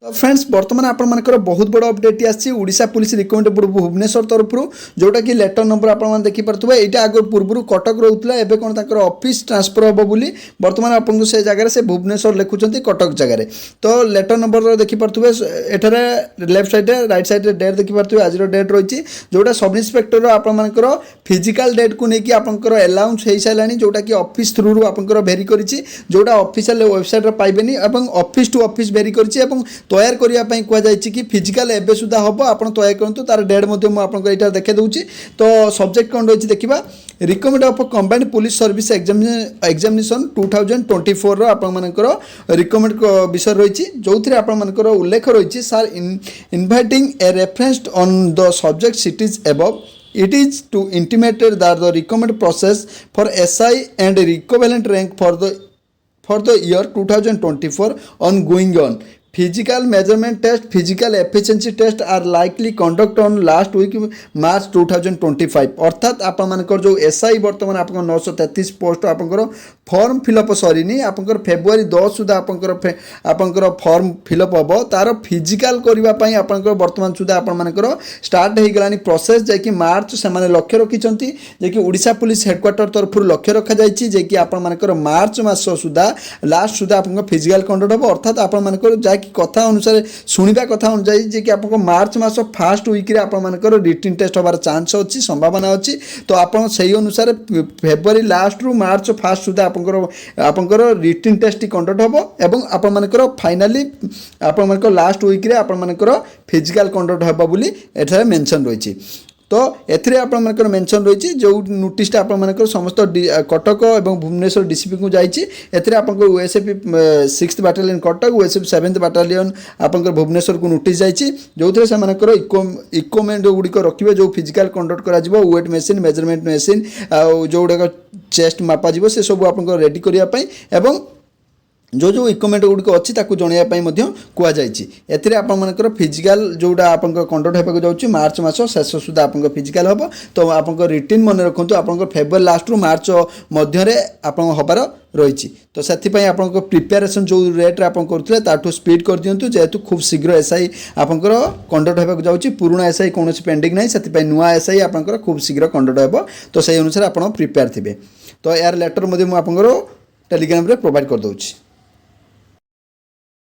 तो फ्रेंड्स बर्तमान आपर बहुत बड़ अपडेट आसी Odisha police recruitment board Bhubaneswar तरफ जोटा कि लेटर नंबर आप देखिपे यहाँ आगे पूर्व कटक रोला एवं कौन तर ऑफिस ट्रांसफर हम बोली बर्तमान आपको से जगह से भुवनेश्वर लिखुंट कटक जगह तो लेटर नंबर देखिपे एठार left side right side date देखिपे आज डेट रही जोटा सब इन्स्पेक्टर आपर फिजिकल डेट को लेकिन आपंकर अलाउंस हो सारा जोटा कि ऑफिस थ्रु आपंकर भेरी करी जोटा ऑफिशियल वेबसाइट पाइबेनी ऑफिस टू ऑफिस भेरी करी तैयार करने कहुई कि फिजिकल एवं सुधा हम आप तैयार करूँ तार डेट आपको देखे दूसरी तो सब्जेक्ट कौन रही देखा recommend of combined police service examination 2024 आपर रिकमेंड विषय रही जो थी आपर उल्लेख रही sir inviting a reference on the subject cited above it is to intimate that the recommended process for SI and equivalent rank for the year 2024 ongoing on physical measurement test physical efficiency test are likely conduct on last week March 2025 अर्थात आप मानकर जो SI वर्तमान आप 933 post आपंकर form fill up सरीनी आपंकर February 10 सुधा आपंकर form fill up हम तार फिजिकल करने आपंकर वर्तमान सुधा आपंकर स्टार्ट हो गलानी प्रोसेस जैकि मार्च से लक्ष्य रखिंट जे ओडिशा पुलिस हेडक्वार्टर तरफ लक्ष्य रखा जाए जे कि आपंकर मार्च मास सुधा लास्ट सुधा आप फिजिकल कंडक्ट हम अर्थात आप कि कथा अनुसार शुणा कथा अनुसार जे कि आपको मार्च मास फास्ट वीक आपर रिटन टेस्ट हबार चांस अच्छी संभावना अच्छी तो आप अनुसार फेब्रुआरी लास्ट रु मार्च फास्ट सुधा आपंकर रिटन टेस्ट कंडक्ट हम एवं आपर फाइनाली आपर लास्ट वीक आपर फिजिकल कंडक्ट हम बोली एठारे मेंशन रही तो एथिरे आपनकर मेंशन रही जो नोटिसटा आपनकर समस्त कटक और भुवनेश्वर डीसीपी को जाइए एथिरे आपनकर OSAP 6th battalion Cuttack OSAP 7th battalion आपनकर भुवनेश्वर को नोटिस जाइए जो थे सेमानकर इक्विपमेंट गुड़िक रखिए जो फिजिकल कंडक्ट करा वेट मेसीन मेजरमेंट मेसीन जो गुड़ाक चेस्ट मापा से सब आपनकर रेडी करने एवं जो जो इक्विपमेंट गुड़िक अच्छी जनवाई कहुई आपर फिजिकल जोटा आप कंडक्ट होगा जाऊँगी मार्च मास शेष सुधा आप फिजिकल हम तो आप रिटर्न मन रखु आप फेब्रुआरी लास्ट रु मार्च मध्य आप हबार रही तो से आप प्रिपेरेसन जो रेट्रे आप करुले ताठू स्पीड कर दिंतु जेहेतु खूब शीघ्र एसआई आपंकर कंडक्ट होगा जाऊँगी पुराना एसआई कौन पेंडिंग ना से नुआ एसआई आपंकर खूब शीघ्र कंडक्ट हो तो से अनुसार आप प्रिपेयर थे तो यार लेटर मुझे मुझे टेलीग्राम रे प्रोवाइड कर दूँगी।